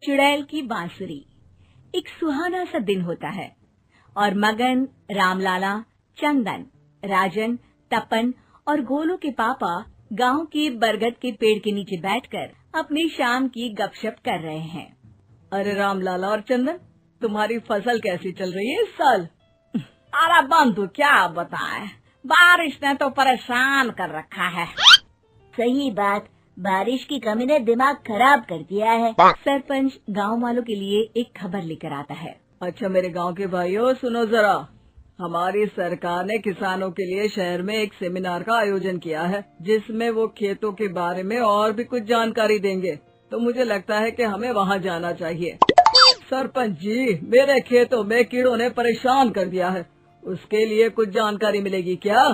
चुड़ैल की बांसुरी। एक सुहाना सा दिन होता है और मगन, रामलाला, चंदन, राजन, तपन और गोलू के पापा गांव के बरगद के पेड़ के नीचे बैठकर अपनी शाम की गपशप कर रहे हैं। अरे रामलाला और चंदन, तुम्हारी फसल कैसी चल रही है इस साल? अरे बंधु, क्या बताएं, बारिश ने तो परेशान कर रखा है। सही बात, बारिश की कमी ने दिमाग खराब कर दिया है। सरपंच गांव वालों के लिए एक खबर लेकर आता है। अच्छा मेरे गांव के भाइयों, सुनो जरा। हमारी सरकार ने किसानों के लिए शहर में एक सेमिनार का आयोजन किया है, जिसमें वो खेतों के बारे में और भी कुछ जानकारी देंगे। तो मुझे लगता है कि हमें वहां जाना चाहिए। सरपंच जी, मेरे खेतों में कीड़ों ने परेशान कर दिया है, उसके लिए कुछ जानकारी मिलेगी क्या?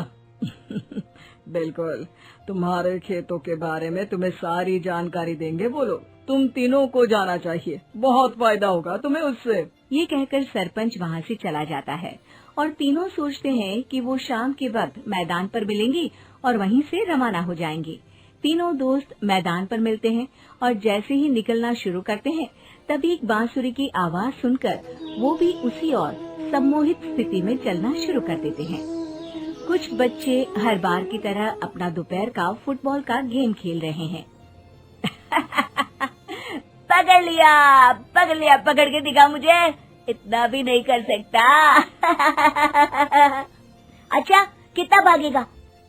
बिल्कुल, तुम्हारे खेतों के बारे में तुम्हें सारी जानकारी देंगे वो लोग। तुम तीनों को जाना चाहिए, बहुत फायदा होगा तुम्हें उससे। ये कहकर सरपंच वहाँ से चला जाता है और तीनों सोचते हैं कि वो शाम के वक्त मैदान पर मिलेंगे और वहीं से रवाना हो जाएंगे। तीनों दोस्त मैदान पर मिलते हैं और जैसे ही निकलना शुरू करते हैं तभी एक बांसुरी की आवाज सुनकर वो भी उसी ओर सम्मोहित स्थिति में चलना शुरू कर देते हैं। कुछ बच्चे हर बार की तरह अपना दोपहर का फुटबॉल का गेम खेल रहे हैं। पकड़ लिया, पकड़ के दिखा मुझे, इतना भी नहीं कर सकता। अच्छा, कितना भागेगा?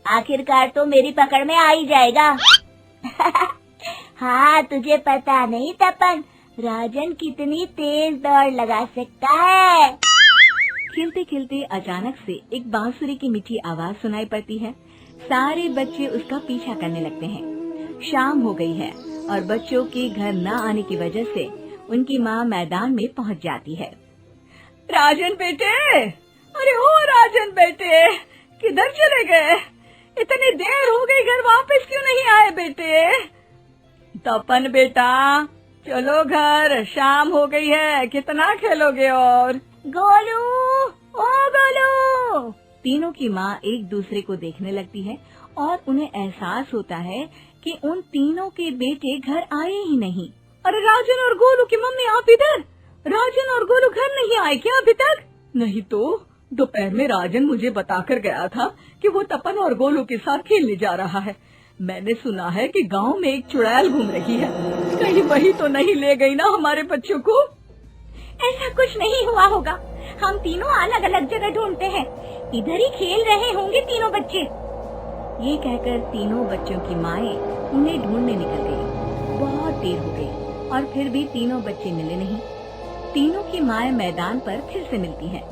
आखिरकार तो मेरी पकड़ में आ ही जाएगा। हाँ, तुझे पता नहीं तपन, राजन कितनी तेज दौड़ लगा सकता है। खेलते खेलते अचानक से एक बांसुरी की मीठी आवाज सुनाई पड़ती है। सारे बच्चे उसका पीछा करने लगते हैं। शाम हो गई है और बच्चों के घर न आने की वजह से उनकी माँ मैदान में पहुँच जाती है। राजन बेटे, अरे ओ राजन बेटे, किधर चले गए? इतनी देर हो गई, घर वापस क्यों नहीं आए बेटे? तपन बेटा, चलो घर, शाम हो गई है, कितना खेलोगे? और गोलू, ओ गोलू। तीनों की माँ एक दूसरे को देखने लगती है और उन्हें एहसास होता है कि उन तीनों के बेटे घर आए ही नहीं। अरे राजन और गोलू की मम्मी, आप इधर? राजन और गोलू घर नहीं आए क्या अभी तक? नहीं तो दोपहर में राजन मुझे बताकर गया था कि वो तपन और गोलू के साथ खेलने जा रहा है। मैंने सुना है कि गांव में एक चुड़ैल घूम रही है, कहीं वही तो नहीं ले गई ना हमारे बच्चों को? ऐसा कुछ नहीं हुआ होगा, हम तीनों अलग अलग जगह ढूंढते हैं, इधर ही खेल रहे होंगे तीनों बच्चे। ये कहकर तीनों बच्चों की माएं उन्हें ढूंढने निकल गयी। बहुत देर हो गई और फिर भी तीनों बच्चे मिले नहीं। तीनों की माएं मैदान पर फिर से मिलती हैं।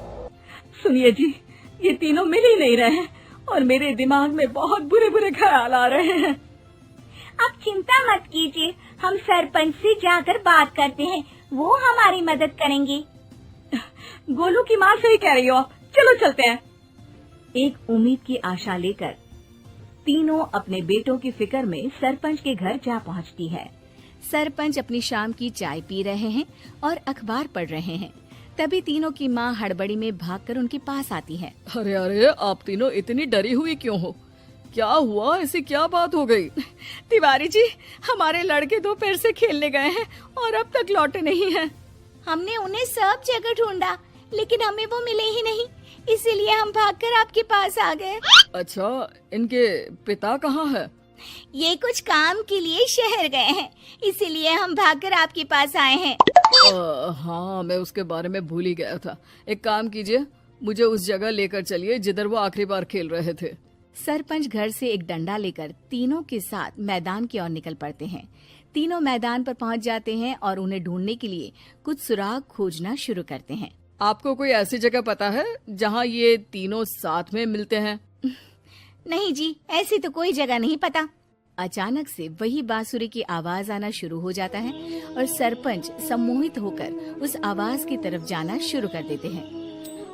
सुनिए जी, ये तीनों मिल ही नहीं रहे हैं और मेरे दिमाग में बहुत बुरे बुरे ख्याल आ रहे हैं। आप चिंता मत कीजिए, हम सरपंच से जाकर बात करते हैं, वो हमारी मदद करेंगे। गोलू की माँ सही कह रही हो, चलो चलते हैं। एक उम्मीद की आशा लेकर तीनों अपने बेटों की फिक्र में सरपंच के घर जा पहुंचती है। सरपंच अपनी शाम की चाय पी रहे हैं और अखबार पढ़ रहे हैं। तभी तीनों की माँ हड़बड़ी में भागकर उनके पास आती है। अरे अरे, आप तीनों इतनी डरी हुई क्यों हो? क्या हुआ? ऐसी क्या बात हो गई? तिवारी जी, हमारे लड़के दोपहर से खेलने गए हैं और अब तक लौटे नहीं हैं। हमने उन्हें सब जगह ढूंढा, लेकिन हमें वो मिले ही नहीं, इसीलिए हम भागकर आपके पास आ गए। अच्छा, इनके पिता कहाँ है? ये कुछ काम के लिए शहर गए हैं, इसीलिए हम भागकर आपके पास आए हैं। हाँ, मैं उसके बारे में भूल ही गया था। एक काम कीजिए, मुझे उस जगह लेकर चलिए जिधर वो आखिरी बार खेल रहे थे। सरपंच घर से एक डंडा लेकर तीनों के साथ मैदान की ओर निकल पड़ते हैं। तीनों मैदान पर पहुंच जाते हैं और उन्हें ढूंढने के लिए कुछ सुराग खोजना शुरू करते हैं। आपको कोई ऐसी जगह पता है जहां ये तीनों साथ में मिलते हैं? नहीं जी, ऐसी तो कोई जगह नहीं पता। अचानक से वही बांसुरी की आवाज आना शुरू हो जाता है और सरपंच सम्मोहित होकर उस आवाज की तरफ जाना शुरू कर देते हैं।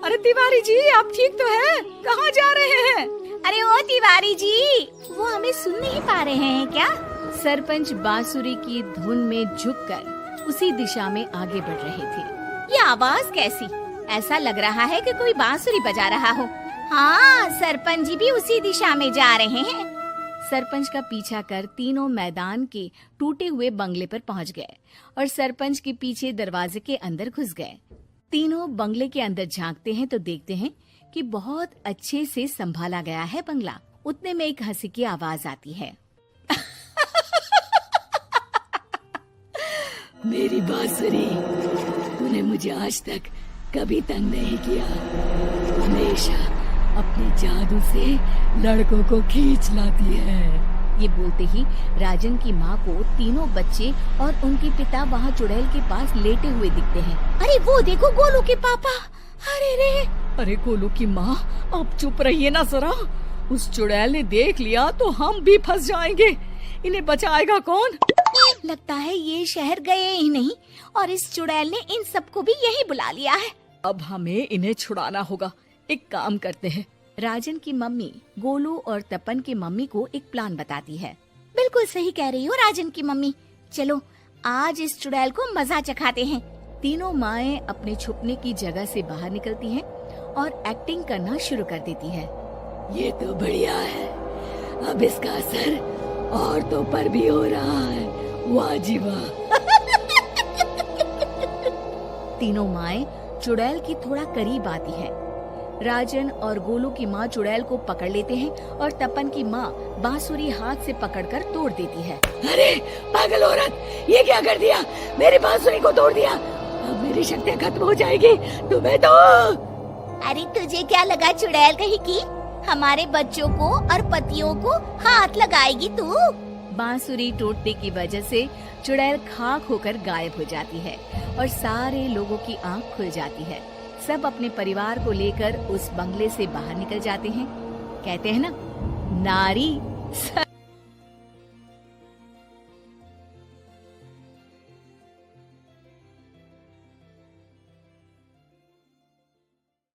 अरे तिवारी जी, आप ठीक तो हैं? कहाँ जा रहे हैं? अरे ओ तिवारी जी, वो हमें सुन नहीं पा रहे हैं क्या? सरपंच बांसुरी की धुन में झुककर उसी दिशा में आगे बढ़ रहे थे। ये आवाज कैसी? ऐसा लग रहा है कि कोई बांसुरी बजा रहा हो। हाँ, सरपंच जी भी उसी दिशा में जा रहे हैं। सरपंच का पीछा कर तीनों मैदान के टूटे हुए बंगले पर पहुंच गए और सरपंच के पीछे दरवाजे के अंदर घुस गए। तीनों बंगले के अंदर झांकते हैं तो देखते हैं कि बहुत अच्छे से संभाला गया है बंगला। उतने में एक हंसी की आवाज आती है। मेरी बांसुरी, तूने मुझे आज तक कभी तंग नहीं किया। हमेशा अपने जादू से लड़कों को खींच लाती है। ये बोलते ही राजन की माँ को तीनों बच्चे और उनके पिता वहाँ चुड़ैल के पास लेटे हुए दिखते हैं। अरे वो देखो गोलू के पापा। अरे रे, अरे गोलू की माँ, आप चुप रहिए ना जरा। उस चुड़ैल ने देख लिया तो हम भी फंस जाएंगे। इन्हें बचाएगा कौन? लगता है ये शहर गए ही नहीं और इस चुड़ैल ने इन सबको भी यही बुला लिया है। अब हमें इन्हें छुड़ाना होगा। एक काम करते हैं। राजन की मम्मी गोलू और तपन की मम्मी को एक प्लान बताती है। बिल्कुल सही कह रही हो राजन की मम्मी। चलो आज इस चुड़ैल को मजा चखाते हैं। तीनों माएं अपने छुपने की जगह से बाहर निकलती हैं और एक्टिंग करना शुरू कर देती है। ये तो बढ़िया है। अब इसका असर औरतों पर भी हो रहा है। वाह जी वाह। तीनों माएं चुड़ैल की थोड़ा करीब आती है। राजन और गोलू की माँ चुड़ैल को पकड़ लेते हैं और तपन की माँ बांसुरी हाथ से पकड़कर तोड़ देती है। अरे पागल औरत, ये क्या कर दिया? मेरी बांसुरी को तोड़ दिया। अब मेरी शक्तियाँ खत्म हो जाएगी। तुम्हें तो अरे तुझे क्या लगा चुड़ैल कहीं की हमारे बच्चों को और पतियों को हाथ लगाएगी तू? बांसुरी टूटने की वजह से चुड़ैल खाक होकर गायब हो जाती है और सारे लोगों की आंख खुल जाती है। सब अपने परिवार को लेकर उस बंगले से बाहर निकल जाते हैं। कहते हैं ना, नारी